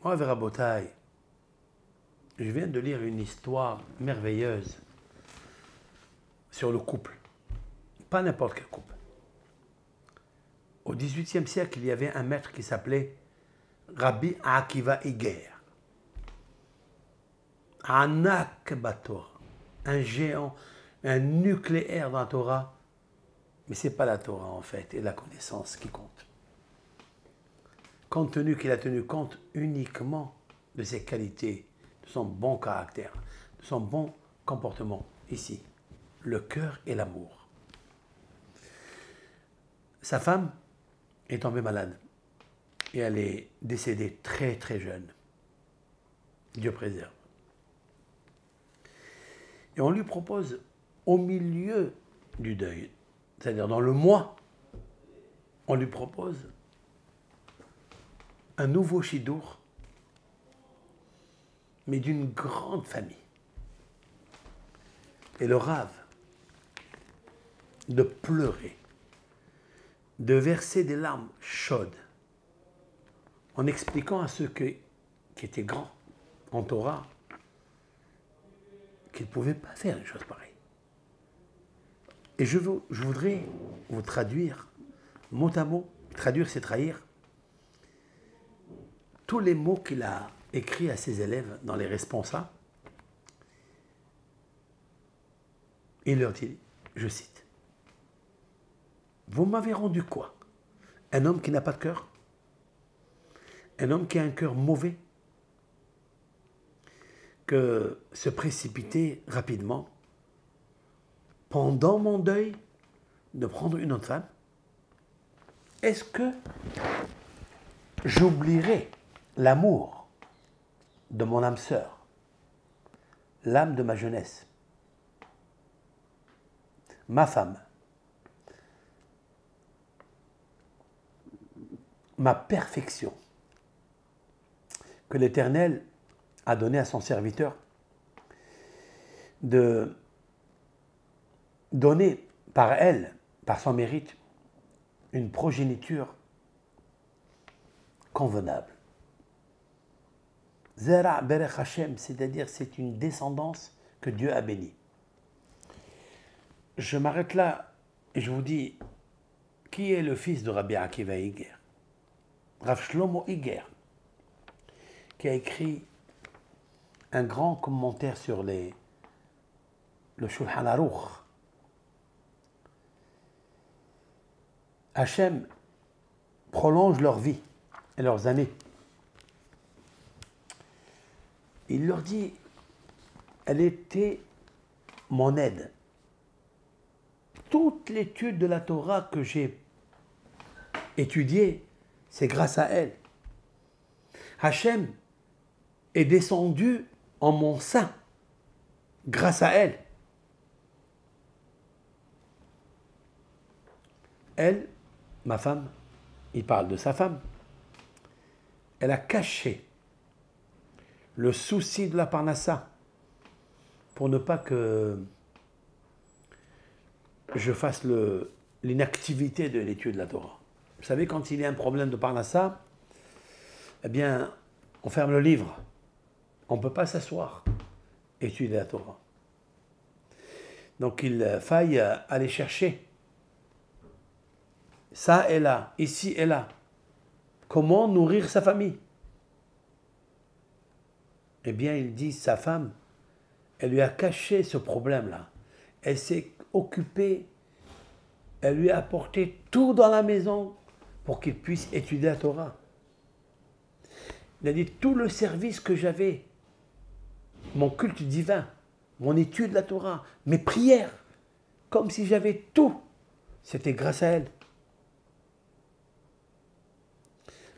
Moi, Rabotai, je viens de lire une histoire merveilleuse sur le couple. Pas n'importe quel couple. Au XVIIIe siècle, il y avait un maître qui s'appelait Rabbi Akiva Iger. Anak Bator, un géant, un nucléaire dans la Torah. Mais ce n'est pas la Torah en fait, et la connaissance qui compte. Compte tenu qu'il a tenu compte uniquement de ses qualités, de son bon caractère, de son bon comportement. Ici, le cœur et l'amour. Sa femme est tombée malade et elle est décédée très très jeune. Dieu préserve. Et on lui propose au milieu du deuil, c'est-à-dire dans le mois, on lui propose un nouveau chidour, mais d'une grande famille. Et le rave, de pleurer, de verser des larmes chaudes, en expliquant à ceux qui étaient grands en Torah qu'ils ne pouvaient pas faire une chose pareille. Et je voudrais vous traduire, mot à mot, traduire c'est trahir, tous les mots qu'il a écrits à ses élèves dans les responsables. Il leur dit, je cite, « Vous m'avez rendu quoi? Un homme qui n'a pas de cœur? Un homme qui a un cœur mauvais, que se précipiter rapidement, pendant mon deuil, de prendre une autre femme? Est-ce que j'oublierai l'amour de mon âme sœur, l'âme de ma jeunesse, ma femme, ma perfection, que l'Éternel a donné à son serviteur, de donner par elle, par son mérite, une progéniture convenable. Zera Berech Hashem, c'est-à-dire c'est une descendance que Dieu a bénie. Je m'arrête là et je vous dis, qui est le fils de Rabbi Akiva Iger? Rav Shlomo Iger, qui a écrit un grand commentaire sur le Shulchan Aruch. Hachem prolonge leur vie et leurs années. Il leur dit, elle était mon aide. Toute l'étude de la Torah que j'ai étudiée, c'est grâce à elle. Hachem est descendu en mon sein grâce à elle. Elle, ma femme, il parle de sa femme, elle a caché le souci de la parnassa pour ne pas que je fasse l'inactivité de l'étude de la Torah. Vous savez, quand il y a un problème de parnassa, eh bien, on ferme le livre. On ne peut pas s'asseoir et étudier la Torah. Donc il faille aller chercher ça et là, ici et là. Comment nourrir sa famille? Eh bien, il dit, sa femme, elle lui a caché ce problème-là. Elle s'est occupée, elle lui a apporté tout dans la maison pour qu'il puisse étudier la Torah. Il a dit, tout le service que j'avais, mon culte divin, mon étude de la Torah, mes prières, comme si j'avais tout, c'était grâce à elle.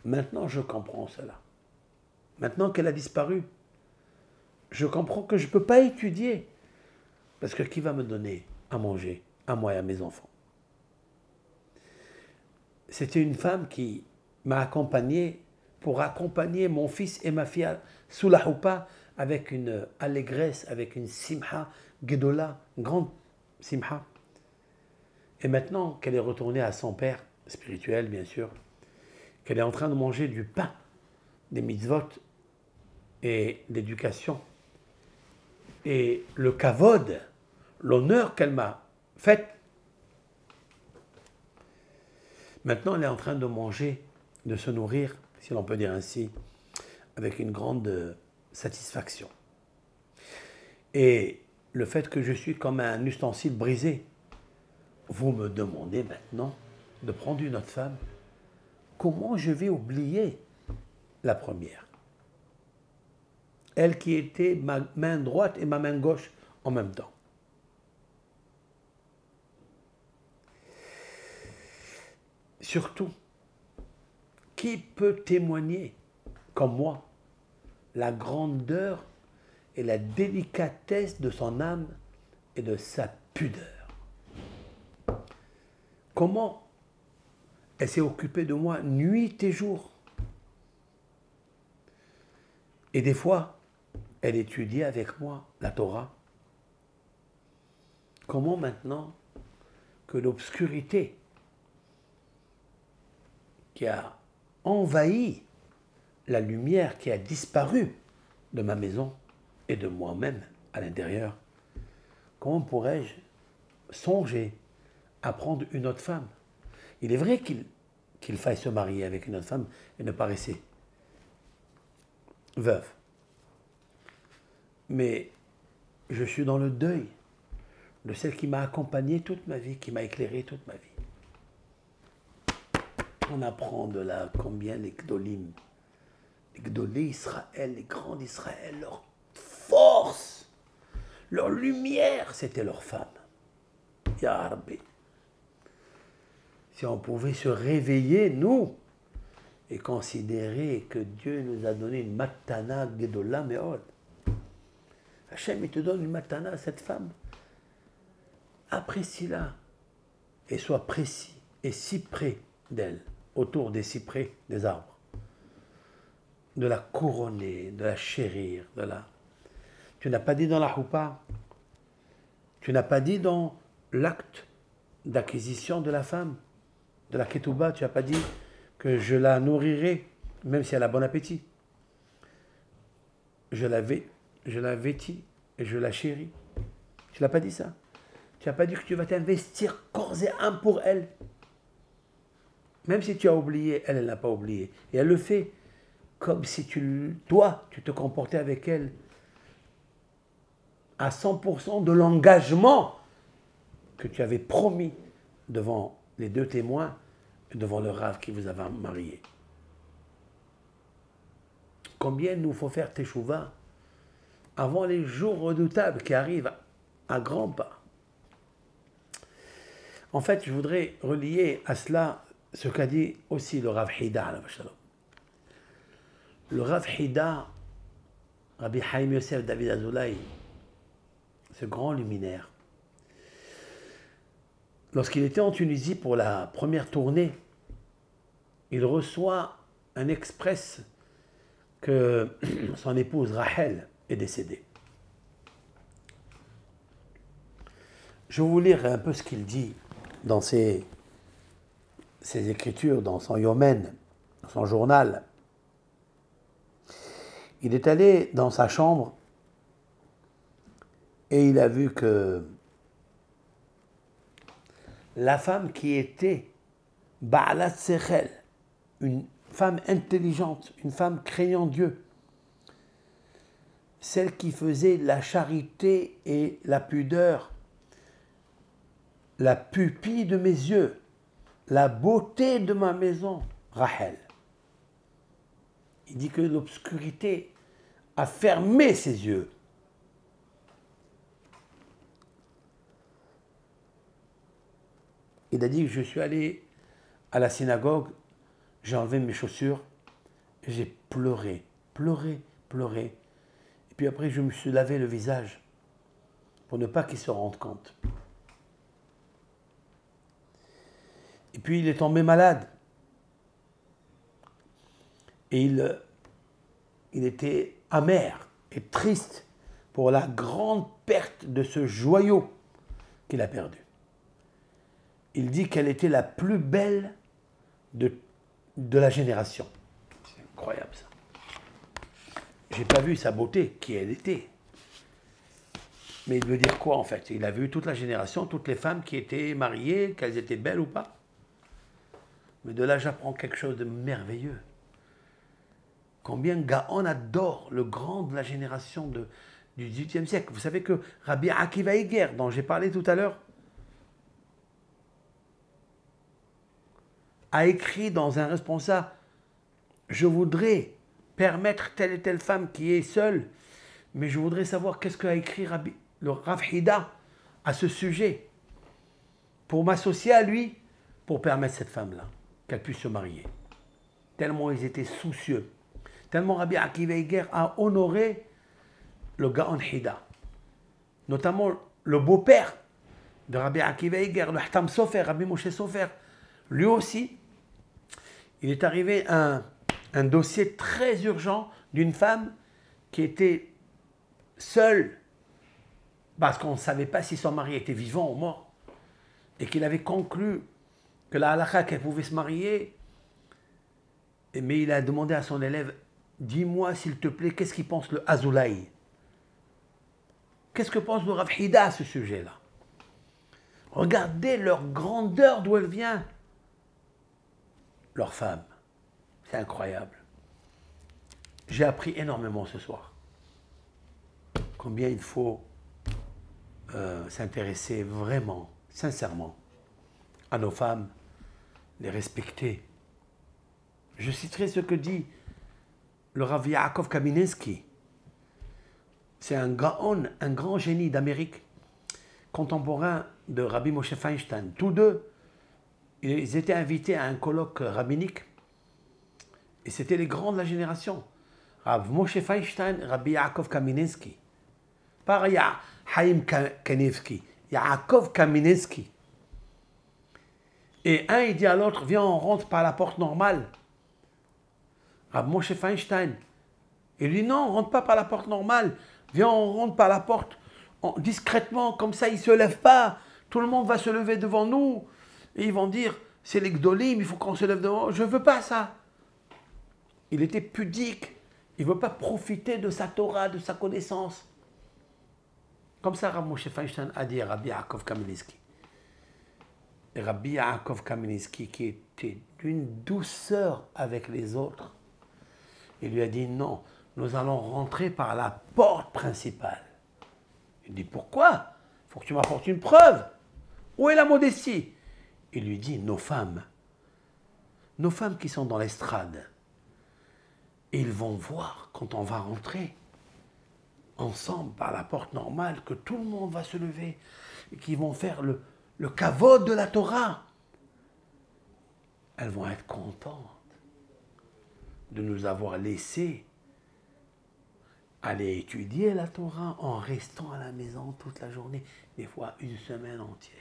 Maintenant, je comprends cela. Maintenant qu'elle a disparu, je comprends que je ne peux pas étudier. Parce que qui va me donner à manger, à moi et à mes enfants? C'était une femme qui m'a accompagné pour accompagner mon fils et ma fille sous la choupa avec une allégresse, avec une simha, gedola, une grande simha. Et maintenant qu'elle est retournée à son père, spirituel bien sûr, qu'elle est en train de manger du pain, des mitzvot, et d'éducation et le kavod, l'honneur qu'elle m'a fait. Maintenant, elle est en train de manger, de se nourrir, si l'on peut dire ainsi, avec une grande satisfaction. Et le fait que je suis comme un ustensile brisé, vous me demandez maintenant de prendre une autre femme. Comment je vais oublier la première? Elle qui était ma main droite et ma main gauche en même temps. Surtout, qui peut témoigner, comme moi, la grandeur et la délicatesse de son âme et de sa pudeur? Comment elle s'est occupée de moi nuit et jour. Et des fois, elle étudiait avec moi la Torah. Comment maintenant que l'obscurité qui a envahi la lumière qui a disparu de ma maison et de moi-même à l'intérieur, comment pourrais-je songer à prendre une autre femme? Il est vrai qu'il faille se marier avec une autre femme et ne pas rester veuve. Mais je suis dans le deuil de celle qui m'a accompagné toute ma vie, qui m'a éclairé toute ma vie. On apprend de là combien les Gdolim, les Gdolé Israël, les grands d'Israël, leur force, leur lumière, c'était leur femme. Ya Rabbi. Si on pouvait se réveiller, nous, et considérer que Dieu nous a donné une matana Gedola Meod. Hachem, il te donne une matana à cette femme. Apprécie-la et sois précis et si près d'elle, autour des cyprès, des arbres. De la couronner, de la chérir, de la... Tu n'as pas dit dans la choupa, tu n'as pas dit dans l'acte d'acquisition de la femme, de la ketouba, tu n'as pas dit que je la nourrirai, même si elle a bon appétit. Je la vêtis et je la chéris. Tu n'as pas dit ça. Tu n'as pas dit que tu vas t'investir corps et âme pour elle. Même si tu as oublié, elle n'a pas oublié. Et elle le fait comme si toi, tu te comportais avec elle à 100% de l'engagement que tu avais promis devant les deux témoins et devant le rave qui vous avait marié. Combien nous faut faire teshuva avant les jours redoutables qui arrivent à grands pas. En fait, je voudrais relier à cela ce qu'a dit aussi le Rav Hida. Le Rav Hida, Rabbi Haïm Yosef David Azoulay, ce grand luminaire, lorsqu'il était en Tunisie pour la première tournée, il reçoit un express que son épouse Rachel est décédée. Je vais vous lire un peu ce qu'il dit dans ses écritures, dans son yomen, dans son journal. Il est allé dans sa chambre et il a vu que la femme qui était Ba'alat Sechel, une femme intelligente, une femme craignant Dieu, celle qui faisait la charité et la pudeur, la pupille de mes yeux, la beauté de ma maison, Rachel. Il dit que l'obscurité a fermé ses yeux. Il a dit que je suis allé à la synagogue, j'ai enlevé mes chaussures, j'ai pleuré, pleuré. Et puis après, je me suis lavé le visage pour ne pas qu'il se rende compte. Et puis il est tombé malade. Et il était amer et triste pour la grande perte de ce joyau qu'il a perdu. Il dit qu'elle était la plus belle de la génération. C'est incroyable ça. j'ai pas vu sa beauté, qui elle était. Mais il veut dire quoi en fait? Il a vu toute la génération, toutes les femmes qui étaient mariées, qu'elles étaient belles ou pas. Mais de là, j'apprends quelque chose de merveilleux. Combien Gaon adore le grand de la génération du XVIIIe siècle. Vous savez que Rabbi Akiva Eger, dont j'ai parlé tout à l'heure, a écrit dans un responsable, je voudrais permettre telle et telle femme qui est seule, mais je voudrais savoir qu'est-ce qu'a écrit le Rav Hida à ce sujet, pour m'associer à lui, pour permettre cette femme-là, qu'elle puisse se marier. Tellement ils étaient soucieux, tellement Rabbi Akiva Eger a honoré le Gaon Hida, notamment le beau-père de Rabbi Akiva Eger, le Hatam Sofer, Rabbi Moshe Sofer, lui aussi, il est arrivé un dossier très urgent d'une femme qui était seule parce qu'on ne savait pas si son mari était vivant ou mort et qu'il avait conclu que la halakha qu'elle pouvait se marier, mais il a demandé à son élève, dis-moi s'il te plaît, qu'est-ce qu'il pense le Azoulaï? Qu'est-ce que pense le Rav Hida à ce sujet-là? Regardez leur grandeur d'où elle vient. Leur femme. C'est incroyable. J'ai appris énormément ce soir. Combien il faut s'intéresser vraiment, sincèrement, à nos femmes, les respecter. Je citerai ce que dit le Rav Yaakov Kaminsky. C'est un gaon, un grand génie d'Amérique, contemporain de Rabbi Moshe Feinstein. Tous deux, ils étaient invités à un colloque rabbinique. Et c'était les grands de la génération. Rav Moshe Feinstein, Rabbi Yaakov Kaminsky. Pas Haïm Kanevski, Yaakov Kaminsky. Et un, il dit à l'autre, viens, on rentre par la porte normale. Rav Moshe Feinstein. Il lui dit, non, on ne rentre pas par la porte normale. Viens, on rentre par la porte discrètement, comme ça, il ne se lève pas. Tout le monde va se lever devant nous. Et ils vont dire, c'est les Gdolim, il faut qu'on se lève devant. Je ne veux pas ça. Il était pudique. Il ne veut pas profiter de sa Torah, de sa connaissance. Comme ça, Rav Moshe Feinstein a dit à Rabbi Yaakov Kaminsky. Et Rabbi Yaakov Kaminsky, qui était d'une douceur avec les autres, il lui a dit non, nous allons rentrer par la porte principale. Il dit pourquoi? Il faut que tu m'apportes une preuve. Où est la modestie? Il lui dit nos femmes qui sont dans l'estrade, ils vont voir quand on va rentrer ensemble par la porte normale que tout le monde va se lever et qu'ils vont faire le kavod de la Torah. Elles vont être contentes de nous avoir laissé aller étudier la Torah en restant à la maison toute la journée, des fois une semaine entière.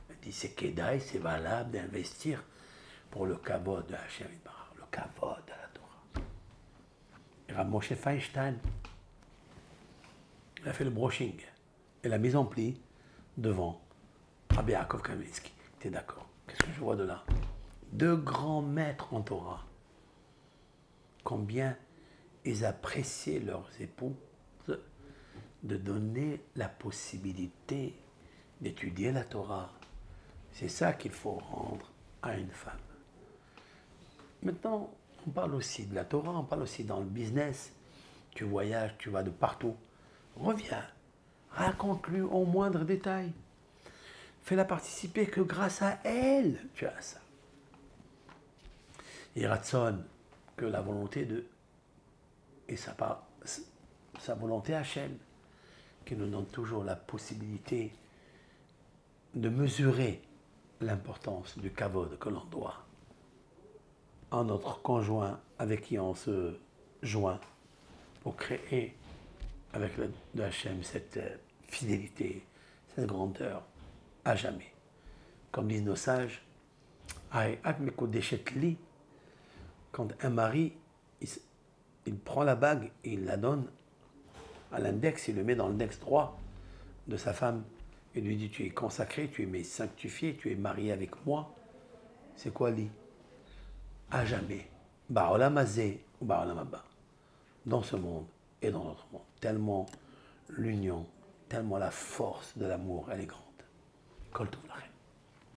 Elle dit c'est Kedaï, c'est valable d'investir pour le kavod de Hashem Yitbarach, le kavod de la Torah. Et Rav Moshe Feinstein, il a fait le brushing et la mise en pli devant Rabbi Yaakov Kaminsky. Tu es d'accord? Qu'est-ce que je vois de là? Deux grands maîtres en Torah. Combien ils appréciaient leurs épouses de donner la possibilité d'étudier la Torah. C'est ça qu'il faut rendre à une femme. Maintenant, on parle aussi de la Torah, on parle aussi dans le business. Tu voyages, tu vas de partout. Reviens, raconte-lui au moindre détail. Fais-la participer que grâce à elle, tu as ça. Et Ratson, que la volonté de... Et sa volonté Hachem, qui nous donne toujours la possibilité de mesurer l'importance du kavod que l'on doit à notre conjoint avec qui on se joint pour créer avec le de Hachem cette fidélité, cette grandeur à jamais. Comme disent nos sages, quand un mari il prend la bague et il la donne à l'index, il le met dans l'index droit de sa femme et lui dit tu es consacré, tu es sanctifié, tu es marié avec moi. C'est quoi li? À jamais. Ba'olam hazeh ou ba'olam haba. dans ce monde et dans notre monde. Tellement l'union, tellement la force de l'amour, elle est grande. Kol Tov Lachem.